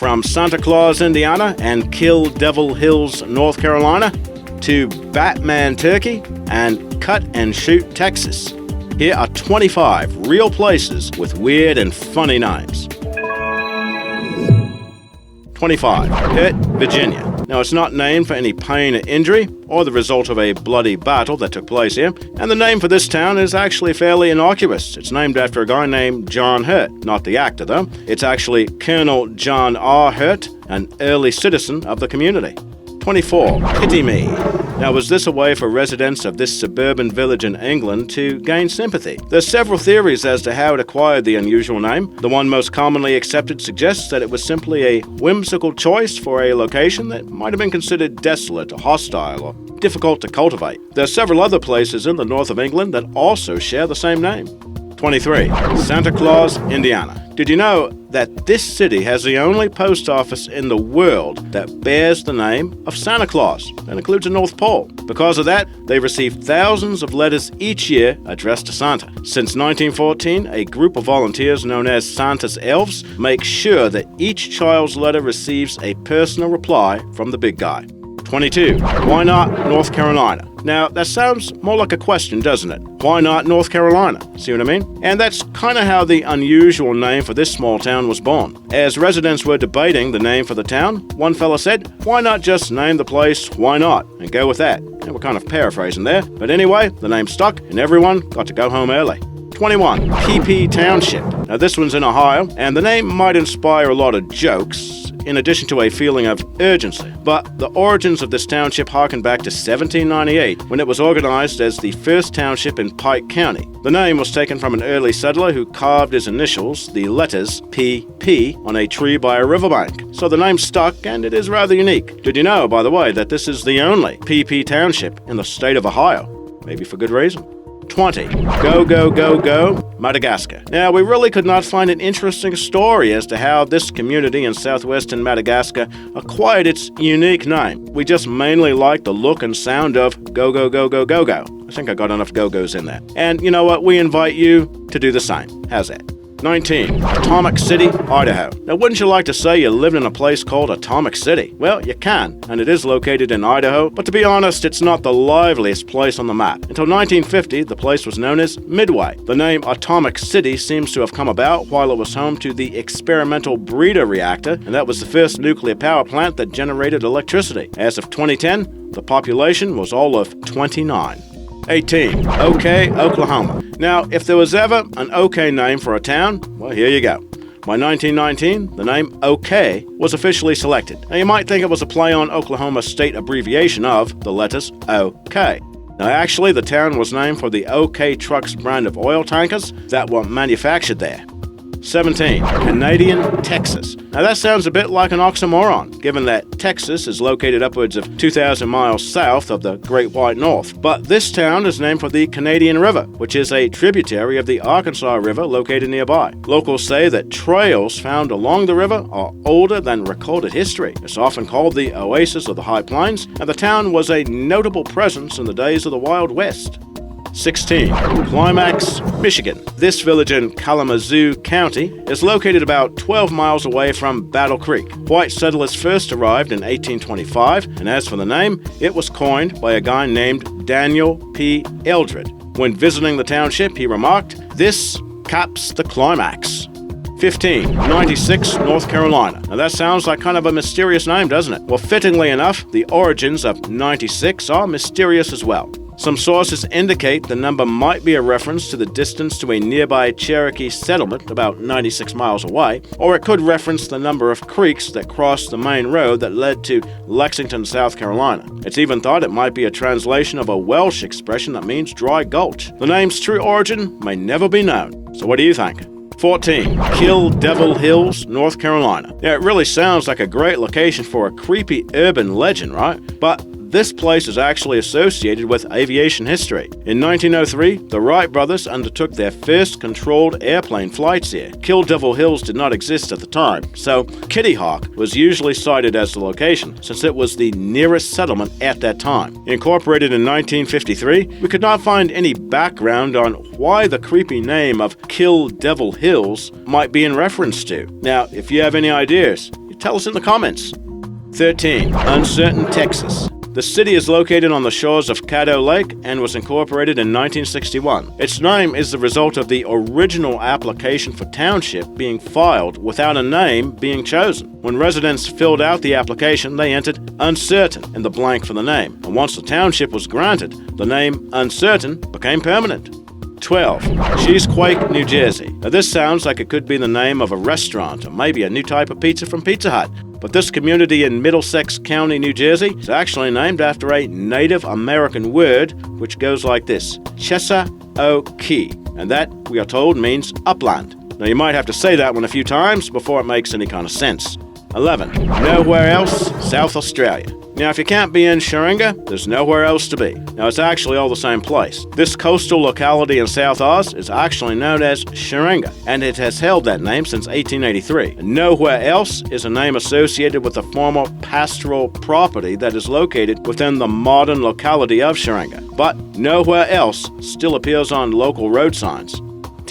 From Santa Claus, Indiana and Kill Devil Hills, North Carolina, to Batman, Turkey, and Cut and Shoot, Texas. Here are 25 real places with weird and funny names. 25. Hurt, Virginia. Now, it's not named for any pain or injury or the result of a bloody battle that took place here, and the name for this town is actually fairly innocuous. It's named after a guy named John Hurt, not the actor though. It's actually Colonel John R. Hurt, an early citizen of the community. 24. Kittyme. Now, was this a way for residents of this suburban village in England to gain sympathy? There's several theories as to how it acquired the unusual name. The one most commonly accepted suggests that it was simply a whimsical choice for a location that might have been considered desolate or hostile or difficult to cultivate. There are several other places in the north of England that also share the same name. 23. Santa Claus, Indiana. Did you know that this city has the only post office in the world that bears the name of Santa Claus and includes a North Pole? Because of that, they receive thousands of letters each year addressed to Santa. Since 1914, a group of volunteers known as Santa's Elves make sure that each child's letter receives a personal reply from the big guy. 22. Why not North Carolina? Now, that sounds more like a question, doesn't it? Why not North Carolina? See what I mean? And that's kind of how the unusual name for this small town was born. As residents were debating the name for the town, one fella said, why not just name the place Why Not? And go with that. And we're kind of paraphrasing there. But anyway, the name stuck and everyone got to go home early. 21. PP Township. Now, this one's in Ohio, and the name might inspire a lot of jokes, in addition to a feeling of urgency. But the origins of this township harken back to 1798, when it was organized as the first township in Pike County. The name was taken from an early settler who carved his initials, the letters PP, on a tree by a riverbank. So the name stuck, and it is rather unique. Did you know, by the way, that this is the only PP township in the state of Ohio? Maybe for good reason. 20. Go, Madagascar. Now, we really could not find an interesting story as to how this community in southwestern Madagascar acquired its unique name. We just mainly liked the look and sound of Gogo. I think I got enough Go-Go's in there. And you know what? We invite you to do the same. How's that? 19. Atomic City, Idaho. Now, wouldn't you like to say you lived in a place called Atomic City? Well, you can, and it is located in Idaho, but to be honest, it's not the liveliest place on the map. Until 1950, the place was known as Midway. The name Atomic City seems to have come about while it was home to the experimental breeder reactor, and that was the first nuclear power plant that generated electricity. As of 2010, the population was all of 29. 18. OK, Oklahoma. Now, if there was ever an OK name for a town, well, here you go. By 1919, the name OK was officially selected. Now, you might think it was a play on Oklahoma's state abbreviation of the letters OK. Now, actually, the town was named for the OK Trucks brand of oil tankers that were manufactured there. 17. Canadian Texas. Now that sounds a bit like an oxymoron, given that Texas is located upwards of 2,000 miles south of the Great White North. But this town is named for the Canadian River, which is a tributary of the Arkansas River located nearby. Locals say that trails found along the river are older than recorded history. It's often called the Oasis of the High Plains, and the town was a notable presence in the days of the Wild West. 16. Climax, Michigan. This village in Kalamazoo County is located about 12 miles away from Battle Creek. White settlers first arrived in 1825, and as for the name, it was coined by a guy named Daniel P. Eldred. When visiting the township, he remarked, "This caps the climax." 15. 96, North Carolina. Now that sounds like kind of a mysterious name, doesn't it? Well, fittingly enough, the origins of 96 are mysterious as well. Some sources indicate the number might be a reference to the distance to a nearby Cherokee settlement about 96 miles away, or it could reference the number of creeks that crossed the main road that led to Lexington, South Carolina. It's even thought it might be a translation of a Welsh expression that means dry gulch. The name's true origin may never be known. So what do you think? 14. Kill Devil Hills, North Carolina. Yeah, it really sounds like a great location for a creepy urban legend, right? But this place is actually associated with aviation history. In 1903, the Wright brothers undertook their first controlled airplane flights here. Kill Devil Hills did not exist at the time, so Kitty Hawk was usually cited as the location, since it was the nearest settlement at that time. Incorporated in 1953, we could not find any background on why the creepy name of Kill Devil Hills might be in reference to. Now, if you have any ideas, Tell us in the comments. 13. Uncertain, Texas. The city is located on the shores of Caddo Lake and was incorporated in 1961. Its name is the result of the original application for township being filed without a name being chosen. When residents filled out the application, they entered uncertain in the blank for the name. And once the township was granted, the name uncertain became permanent. 12. Cheesequake, New Jersey. Now this sounds like it could be the name of a restaurant or maybe a new type of pizza from Pizza Hut. But this community in Middlesex County, New Jersey, is actually named after a Native American word which goes like this, Cheesequake, and that, we are told, means upland. Now you might have to say that one a few times before it makes any kind of sense. 11. Nowhere else, South Australia. Now, if you can't be in Sheringa, there's nowhere else to be. Now, it's actually all the same place. This coastal locality in South Oz is actually known as Sheringa, and it has held that name since 1883. And nowhere else is a name associated with the former pastoral property that is located within the modern locality of Sheringa. But nowhere else still appears on local road signs.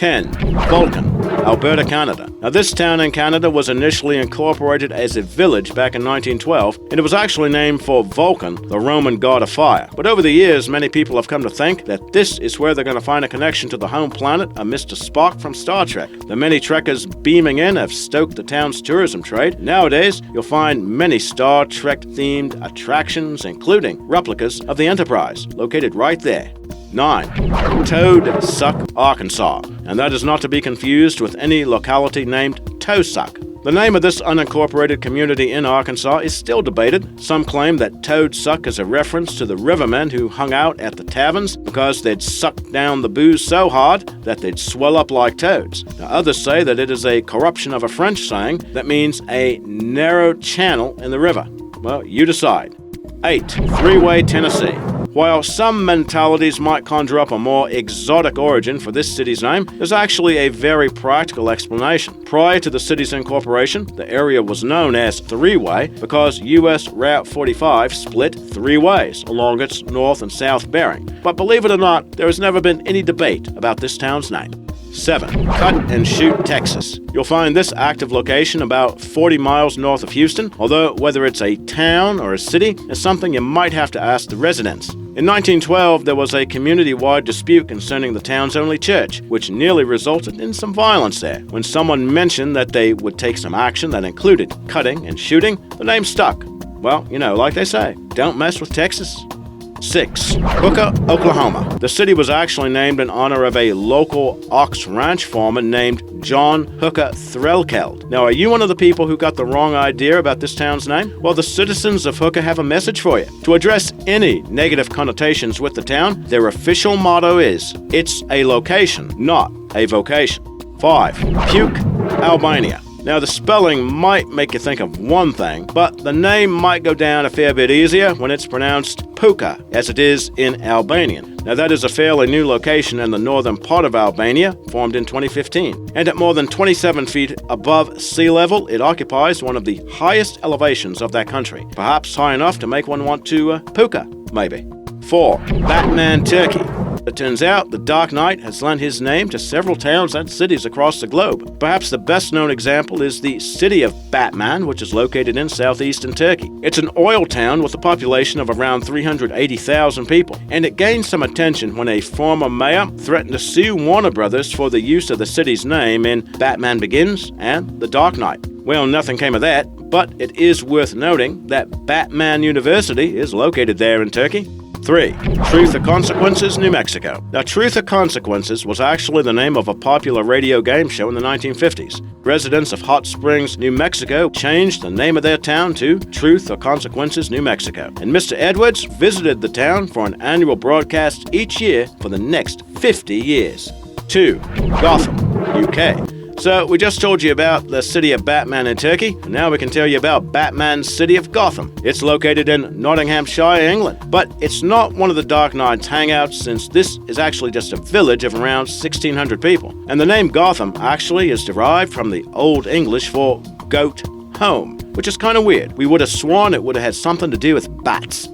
10. Vulcan, Alberta, Canada. Now this town in Canada was initially incorporated as a village back in 1912, and it was actually named for Vulcan, the Roman god of fire. But over the years, many people have come to think that this is where they're going to find a connection to the home planet of Mr. Spock from Star Trek. The many trekkers beaming in have stoked the town's tourism trade. Nowadays, you'll find many Star Trek-themed attractions, including replicas of the Enterprise, located right there. 9. Toad Suck, Arkansas. And that is not to be confused with any locality named Toesuck. The name of this unincorporated community in Arkansas is still debated. Some claim that Toad Suck is a reference to the rivermen who hung out at the taverns because they'd sucked down the booze so hard that they'd swell up like toads. Now, others say that it is a corruption of a French saying that means a narrow channel in the river. Well, you decide. 8. Three-Way, Tennessee. While some mentalities might conjure up a more exotic origin for this city's name, there's actually a very practical explanation. Prior to the city's incorporation, the area was known as Three-Way because U.S. Route 45 split three ways along its north and south bearing. But believe it or not, there has never been any debate about this town's name. 7. Cut and Shoot, Texas. You'll find this active location about 40 miles north of Houston, although whether it's a town or a city is something you might have to ask the residents. In 1912, there was a community-wide dispute concerning the town's only church, which nearly resulted in some violence there. When someone mentioned that they would take some action that included cutting and shooting, the name stuck. Well, you know, like they say, don't mess with Texas. 6. Puka, Oklahoma. The city was actually named in honor of a local ox ranch foreman named John Hooker Threlkeld. Now, are you one of the people who got the wrong idea about this town's name? Well, the citizens of Hooker have a message for you. To address any negative connotations with the town, their official motto is, it's a location, not a vocation. 5. Puka, Albania. Now, the spelling might make you think of one thing, but the name might go down a fair bit easier when it's pronounced Puka, as it is in Albanian. Now, that is a fairly new location in the northern part of Albania, formed in 2015. And at more than 27 feet above sea level, it occupies one of the highest elevations of that country, perhaps high enough to make one want to Puka, maybe. 4. Batman, Turkey. It turns out the Dark Knight has lent his name to several towns and cities across the globe. Perhaps the best-known example is the city of Batman, which is located in southeastern Turkey. It's an oil town with a population of around 380,000 people, and it gained some attention when a former mayor threatened to sue Warner Brothers for the use of the city's name in Batman Begins and The Dark Knight. Well, nothing came of that, but it is worth noting that Batman University is located there in Turkey. 3. Truth or Consequences, New Mexico. Now, Truth or Consequences was actually the name of a popular radio game show in the 1950s. Residents of Hot Springs, New Mexico changed the name of their town to Truth or Consequences, New Mexico. And Mr. Edwards visited the town for an annual broadcast each year for the next 50 years. 2. Gotham, UK. So, we just told you about the city of Batman in Turkey, and now we can tell you about Batman's city of Gotham. It's located in Nottinghamshire, England, but it's not one of the Dark Knight's hangouts since this is actually just a village of around 1,600 people. And the name Gotham actually is derived from the Old English for goat home, which is kind of weird. We would have sworn it would have had something to do with bats.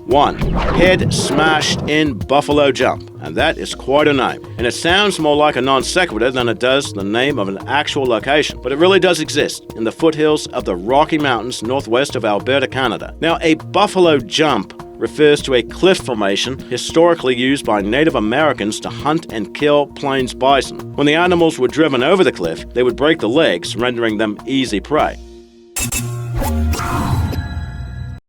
1. Head smashed in buffalo jump. And that is quite a name. And it sounds more like a non sequitur than it does the name of an actual location. But it really does exist in the foothills of the Rocky Mountains northwest of Alberta, Canada. Now, a buffalo jump refers to a cliff formation historically used by Native Americans to hunt and kill plains bison. When the animals were driven over the cliff, they would break the legs, rendering them easy prey.